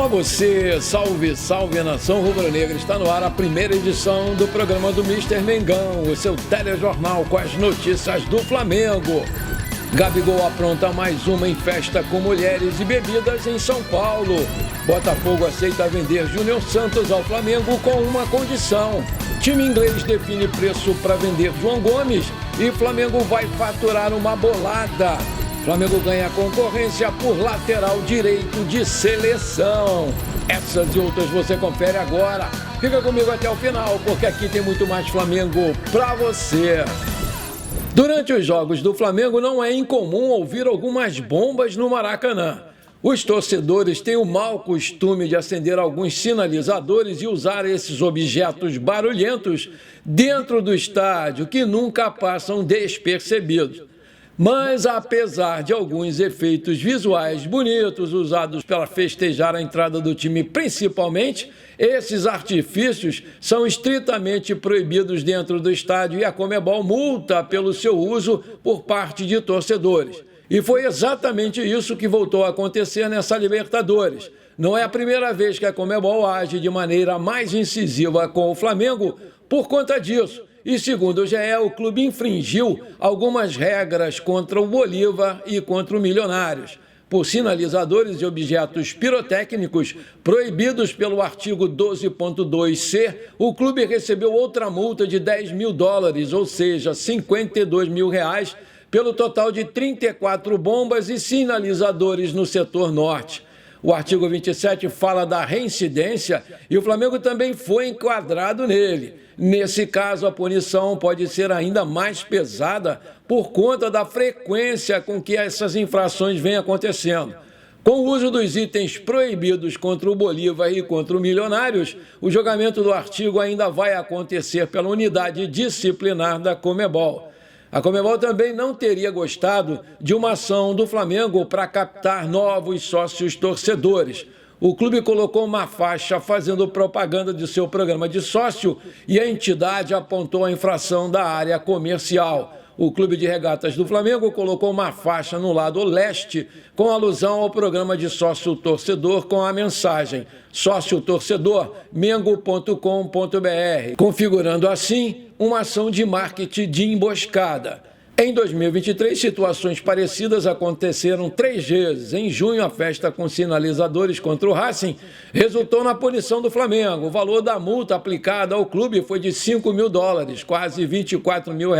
você, salve, salve nação rubro-negra, está no ar a primeira edição do programa do Mister Mengão, o seu telejornal com as notícias do Flamengo. Gabigol apronta mais uma em festa com mulheres e bebidas em São Paulo. Botafogo aceita vender Júnior Santos ao Flamengo com uma condição. Time inglês define preço para vender João Gomes e Flamengo vai faturar uma bolada. Flamengo ganha concorrência por lateral direito de seleção. Essas e outras você confere agora. Fica comigo até o final, porque aqui tem muito mais Flamengo pra você. Durante os jogos do Flamengo não é incomum ouvir algumas bombas no Maracanã. Os torcedores têm o mau costume de acender alguns sinalizadores e usar esses objetos barulhentos dentro do estádio que nunca passam despercebidos. Mas, apesar de alguns efeitos visuais bonitos usados para festejar a entrada do time principalmente, esses artifícios são estritamente proibidos dentro do estádio e a Conmebol multa pelo seu uso por parte de torcedores. E foi exatamente isso que voltou a acontecer nessa Libertadores. Não é a primeira vez que a Conmebol age de maneira mais incisiva com o Flamengo por conta disso. E, segundo o GE, o clube infringiu algumas regras contra o Bolívar e contra o Milionários. Por sinalizadores e objetos pirotécnicos proibidos pelo artigo 12.2c, o clube recebeu outra multa de $10 mil, ou seja, R$52 mil, pelo total de 34 bombas e sinalizadores no setor norte. O artigo 27 fala da reincidência e o Flamengo também foi enquadrado nele. Nesse caso, a punição pode ser ainda mais pesada por conta da frequência com que essas infrações vêm acontecendo. Com o uso dos itens proibidos contra o Bolívar e contra o Milionários, o julgamento do artigo ainda vai acontecer pela unidade disciplinar da Conmebol. A Conmebol também não teria gostado de uma ação do Flamengo para captar novos sócios torcedores. O clube colocou uma faixa fazendo propaganda de seu programa de sócio e a entidade apontou a infração da área comercial. O Clube de Regatas do Flamengo colocou uma faixa no lado leste com alusão ao programa de sócio-torcedor com a mensagem sócio-torcedor mengo.com.br, configurando assim uma ação de marketing de emboscada. Em 2023, situações parecidas aconteceram 3 vezes. Em junho, a festa com sinalizadores contra o Racing resultou na punição do Flamengo. O valor da multa aplicada ao clube foi de $5 mil, quase R$24 mil.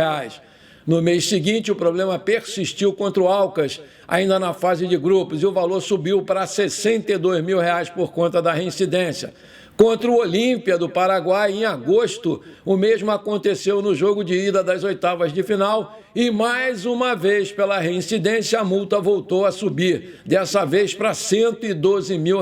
No mês seguinte, o problema persistiu contra o Alcas, ainda na fase de grupos, e o valor subiu para R$62 mil por conta da reincidência. Contra o Olímpia do Paraguai, em agosto, o mesmo aconteceu no jogo de ida das oitavas de final e, mais uma vez, pela reincidência, a multa voltou a subir, dessa vez para R$112 mil.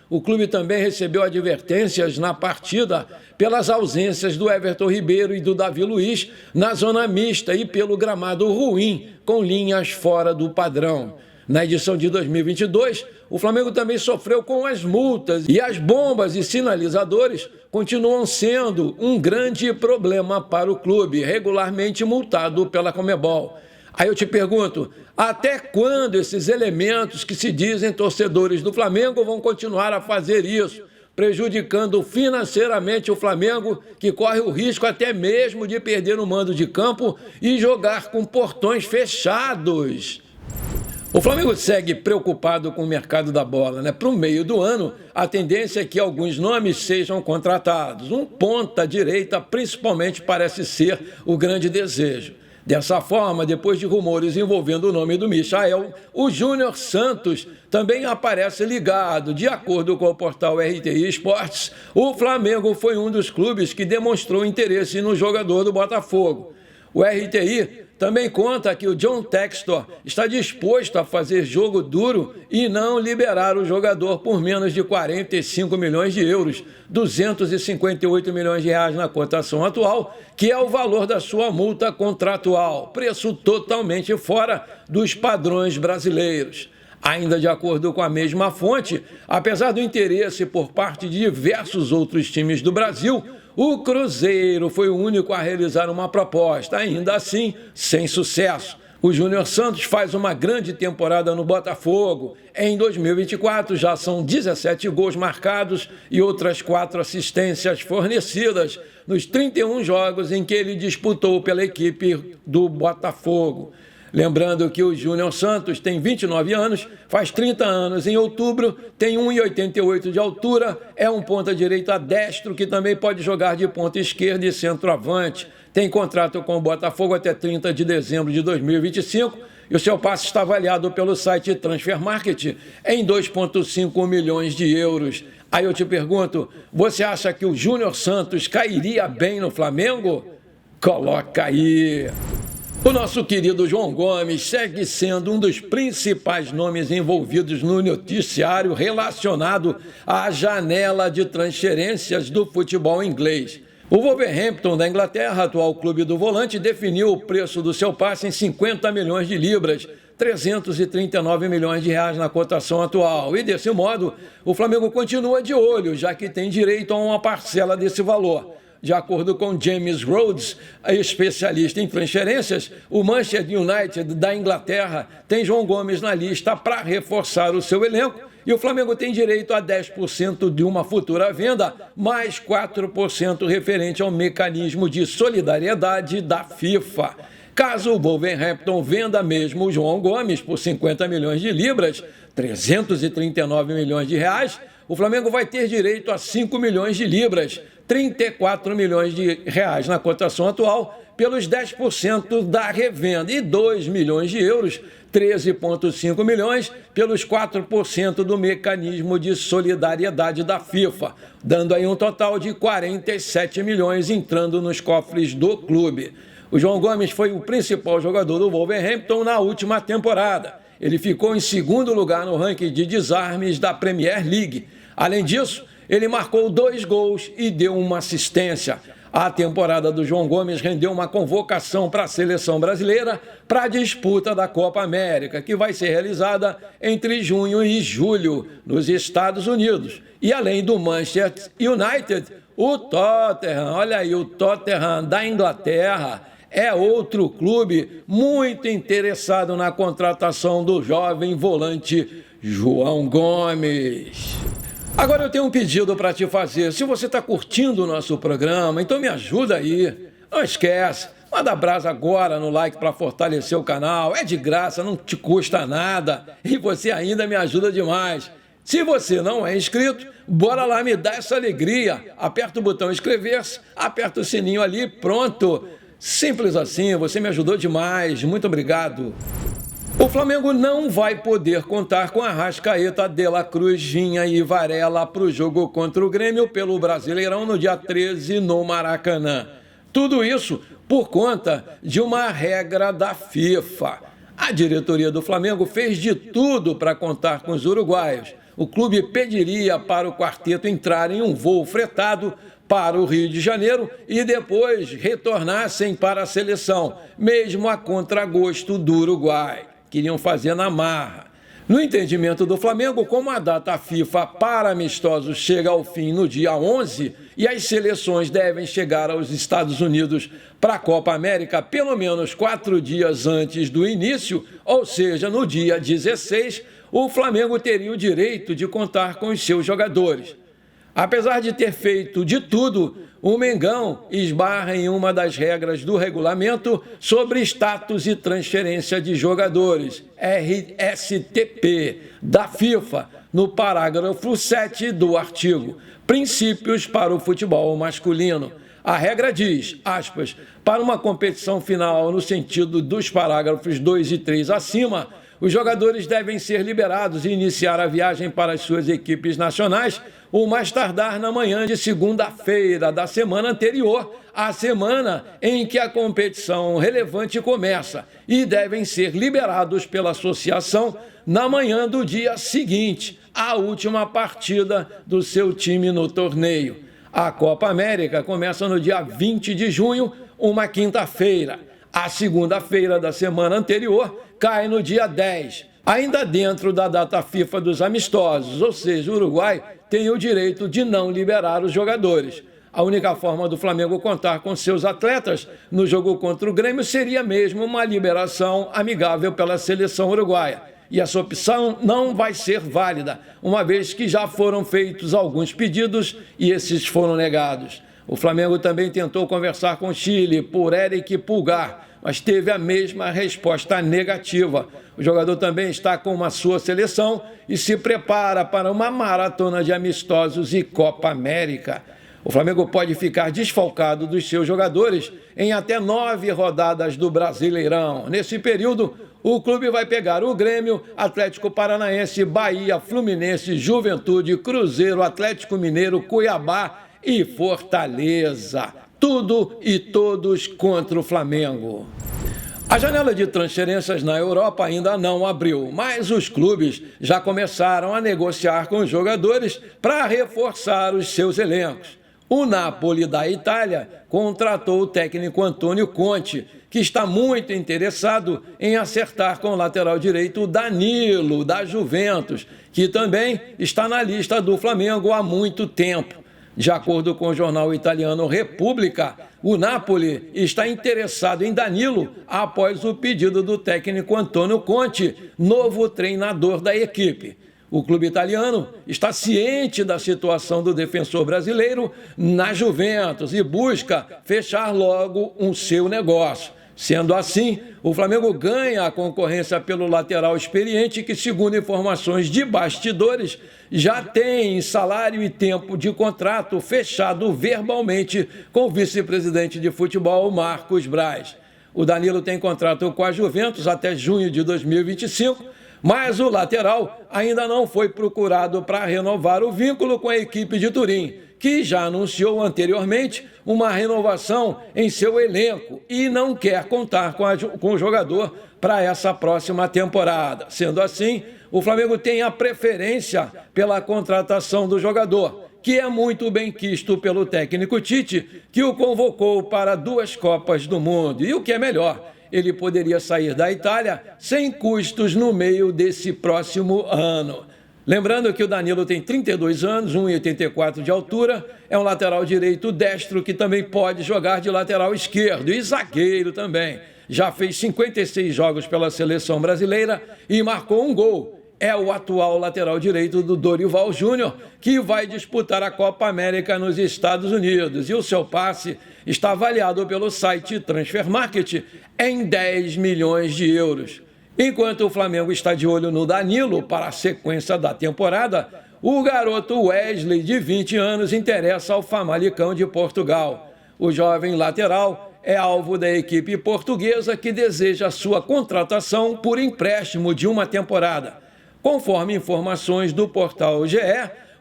O clube também recebeu advertências na partida pelas ausências do Everton Ribeiro e do Davi Luiz na zona mista e pelo gramado ruim, com linhas fora do padrão. Na edição de 2022, o Flamengo também sofreu com as multas e as bombas e sinalizadores continuam sendo um grande problema para o clube, regularmente multado pela Conmebol. Aí eu te pergunto, até quando esses elementos que se dizem torcedores do Flamengo vão continuar a fazer isso, prejudicando financeiramente o Flamengo, que corre o risco até mesmo de perder o mando de campo e jogar com portões fechados? O Flamengo segue preocupado com o mercado da bola, Para o meio do ano, a tendência é que alguns nomes sejam contratados. Um ponta-direita, principalmente, parece ser o grande desejo. Dessa forma, depois de rumores envolvendo o nome do Michael, o Júnior Santos também aparece ligado. De acordo com o portal RTI Esportes, o Flamengo foi um dos clubes que demonstrou interesse no jogador do Botafogo. O RTI também conta que o John Textor está disposto a fazer jogo duro e não liberar o jogador por menos de 45 milhões de euros, 258 milhões de reais na cotação atual, que é o valor da sua multa contratual, preço totalmente fora dos padrões brasileiros. Ainda de acordo com a mesma fonte, apesar do interesse por parte de diversos outros times do Brasil, o Cruzeiro foi o único a realizar uma proposta, ainda assim sem sucesso. O Júnior Santos faz uma grande temporada no Botafogo. Em 2024 já são 17 gols marcados e outras 4 assistências fornecidas nos 31 jogos em que ele disputou pela equipe do Botafogo. Lembrando que o Júnior Santos tem 29 anos, faz 30 anos em outubro, tem 1,88 de altura, é um ponta-direita destro que também pode jogar de ponta esquerda e centroavante. Tem contrato com o Botafogo até 30 de dezembro de 2025 e o seu passe está avaliado pelo site Transfer Market em 2,5 milhões de euros. Aí eu te pergunto, você acha que o Júnior Santos cairia bem no Flamengo? Coloca aí! O nosso querido João Gomes segue sendo um dos principais nomes envolvidos no noticiário relacionado à janela de transferências do futebol inglês. O Wolverhampton da Inglaterra, atual clube do volante, definiu o preço do seu passe em 50 milhões de libras, 339 milhões de reais na cotação atual. E desse modo, o Flamengo continua de olho, já que tem direito a uma parcela desse valor. De acordo com James Rhodes, especialista em transferências, o Manchester United da Inglaterra tem João Gomes na lista para reforçar o seu elenco e o Flamengo tem direito a 10% de uma futura venda, mais 4% referente ao mecanismo de solidariedade da FIFA. Caso o Wolverhampton venda mesmo o João Gomes por 50 milhões de libras, 339 milhões de reais, o Flamengo vai ter direito a 5 milhões de libras, 34 milhões de reais na cotação atual, pelos 10% da revenda e 2 milhões de euros, 13,5 milhões, pelos 4% do mecanismo de solidariedade da FIFA, dando aí um total de 47 milhões entrando nos cofres do clube. O João Gomes foi o principal jogador do Wolverhampton na última temporada. Ele ficou em segundo lugar no ranking de desarmes da Premier League. Além disso, ele marcou 2 gols e deu uma assistência. A temporada do João Gomes rendeu uma convocação para a seleção brasileira para a disputa da Copa América, que vai ser realizada entre junho e julho nos Estados Unidos. E além do Manchester United, o Tottenham, olha aí, o Tottenham da Inglaterra, é outro clube muito interessado na contratação do jovem volante João Gomes. Agora eu tenho um pedido para te fazer. Se você está curtindo o nosso programa, então me ajuda aí. Não esquece, manda brasa agora no like para fortalecer o canal. É de graça, não te custa nada. E você ainda me ajuda demais. Se você não é inscrito, bora lá me dar essa alegria. Aperta o botão inscrever-se, aperta o sininho ali, pronto. Simples assim, você me ajudou demais. Muito obrigado. O Flamengo não vai poder contar com Arrascaeta, De La Cruz, Vinha e Varela para o jogo contra o Grêmio pelo Brasileirão no dia 13 no Maracanã. Tudo isso por conta de uma regra da FIFA. A diretoria do Flamengo fez de tudo para contar com os uruguaios. O clube pediria para o quarteto entrar em um voo fretado para o Rio de Janeiro e depois retornassem para a seleção, mesmo a contragosto do Uruguai. Queriam fazer na marra. No entendimento do Flamengo, como a data FIFA para amistosos chega ao fim no dia 11 e as seleções devem chegar aos Estados Unidos para a Copa América pelo menos 4 dias antes do início, ou seja, no dia 16, o Flamengo teria o direito de contar com os seus jogadores. Apesar de ter feito de tudo, o Mengão esbarra em uma das regras do regulamento sobre status e transferência de jogadores, RSTP, da FIFA, no parágrafo 7 do artigo Princípios para o Futebol Masculino. A regra diz, aspas, para uma competição final no sentido dos parágrafos 2 e 3 acima, os jogadores devem ser liberados e iniciar a viagem para as suas equipes nacionais o mais tardar na manhã de segunda-feira da semana anterior à semana em que a competição relevante começa e devem ser liberados pela associação na manhã do dia seguinte, à última partida do seu time no torneio. A Copa América começa no dia 20 de junho, uma quinta-feira. A segunda-feira da semana anterior cai no dia 10, ainda dentro da data FIFA dos amistosos, ou seja, o Uruguai tem o direito de não liberar os jogadores. A única forma do Flamengo contar com seus atletas no jogo contra o Grêmio seria mesmo uma liberação amigável pela seleção uruguaia. E essa opção não vai ser válida, uma vez que já foram feitos alguns pedidos e esses foram negados. O Flamengo também tentou conversar com o Chile por Eric Pulgar, mas teve a mesma resposta negativa. O jogador também está com a sua seleção e se prepara para uma maratona de amistosos e Copa América. O Flamengo pode ficar desfalcado dos seus jogadores em até 9 rodadas do Brasileirão. Nesse período, o clube vai pegar o Grêmio, Atlético Paranaense, Bahia, Fluminense, Juventude, Cruzeiro, Atlético Mineiro, Cuiabá e Fortaleza. Tudo e todos contra o Flamengo. A janela de transferências na Europa ainda não abriu, mas os clubes já começaram a negociar com os jogadores para reforçar os seus elencos. O Napoli da Itália contratou o técnico Antônio Conte, que está muito interessado em acertar com o lateral direito Danilo, da Juventus, que também está na lista do Flamengo há muito tempo. De acordo com o jornal italiano Repubblica, o Napoli está interessado em Danilo após o pedido do técnico Antônio Conte, novo treinador da equipe. O clube italiano está ciente da situação do defensor brasileiro na Juventus e busca fechar logo seu negócio. Sendo assim, o Flamengo ganha a concorrência pelo lateral experiente que, segundo informações de bastidores, já tem salário e tempo de contrato fechado verbalmente com o vice-presidente de futebol, Marcos Braz. O Danilo tem contrato com a Juventus até junho de 2025, mas o lateral ainda não foi procurado para renovar o vínculo com a equipe de Turim, que já anunciou anteriormente uma renovação em seu elenco e não quer contar com o jogador para essa próxima temporada. Sendo assim, o Flamengo tem a preferência pela contratação do jogador, que é muito bem quisto pelo técnico Tite, que o convocou para 2 Copas do Mundo. E o que é melhor, ele poderia sair da Itália sem custos no meio desse próximo ano. Lembrando que o Danilo tem 32 anos, 1,84 de altura, é um lateral direito destro que também pode jogar de lateral esquerdo e zagueiro também. Já fez 56 jogos pela seleção brasileira e marcou um gol. É o atual lateral direito do Dorival Júnior, que vai disputar a Copa América nos Estados Unidos. E o seu passe está avaliado pelo site Transfer Market em 10 milhões de euros. Enquanto o Flamengo está de olho no Danilo para a sequência da temporada, o garoto Wesley, de 20 anos, interessa ao Famalicão de Portugal. O jovem lateral é alvo da equipe portuguesa que deseja sua contratação por empréstimo de uma temporada. Conforme informações do portal GE,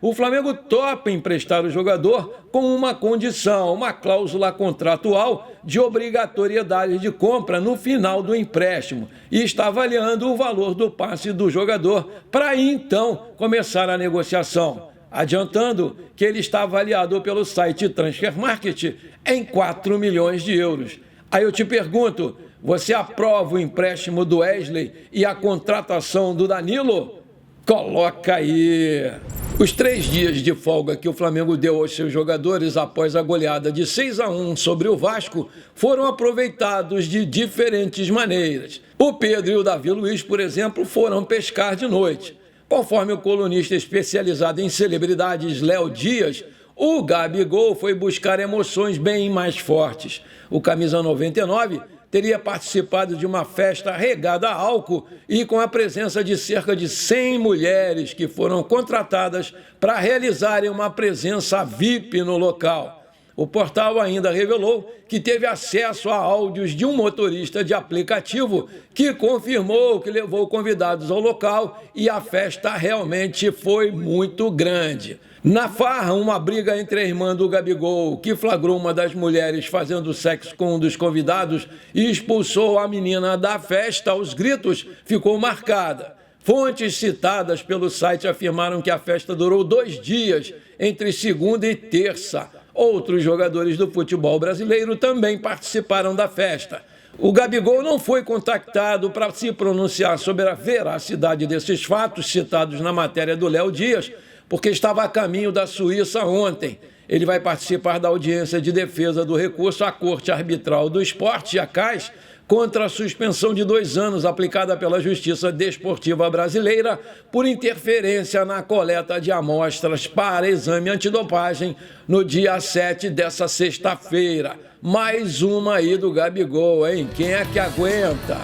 o Flamengo topa emprestar o jogador com uma condição, uma cláusula contratual de obrigatoriedade de compra no final do empréstimo e está avaliando o valor do passe do jogador para então começar a negociação, adiantando que ele está avaliado pelo site Transfer Market em 4 milhões de euros. Aí eu te pergunto, você aprova o empréstimo do Wesley e a contratação do Danilo? Coloca aí! Os 3 dias de folga que o Flamengo deu aos seus jogadores após a goleada de 6-1 sobre o Vasco foram aproveitados de diferentes maneiras. O Pedro e o Davi Luiz, por exemplo, foram pescar de noite. Conforme o colunista especializado em celebridades Léo Dias, o Gabigol foi buscar emoções bem mais fortes. O camisa 99 teria participado de uma festa regada a álcool e com a presença de cerca de 100 mulheres que foram contratadas para realizarem uma presença VIP no local. O portal ainda revelou que teve acesso a áudios de um motorista de aplicativo que confirmou que levou convidados ao local e a festa realmente foi muito grande. Na farra, uma briga entre a irmã do Gabigol, que flagrou uma das mulheres fazendo sexo com um dos convidados e expulsou a menina da festa aos gritos, ficou marcada. Fontes citadas pelo site afirmaram que a festa durou 2 dias, entre segunda e terça. Outros jogadores do futebol brasileiro também participaram da festa. O Gabigol não foi contactado para se pronunciar sobre a veracidade desses fatos citados na matéria do Léo Dias, porque estava a caminho da Suíça ontem. Ele vai participar da audiência de defesa do recurso à Corte Arbitral do Esporte, a CAS, contra a suspensão de 2 anos aplicada pela Justiça Desportiva Brasileira por interferência na coleta de amostras para exame antidopagem no dia 7 dessa sexta-feira. Mais uma aí do Gabigol, hein? Quem é que aguenta?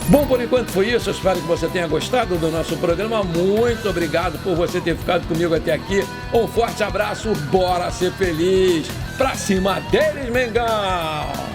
Bom, por enquanto foi isso. Eu espero que você tenha gostado do nosso programa. Muito obrigado por você ter ficado comigo até aqui. Um forte abraço, bora ser feliz. Pra cima deles, Mengão!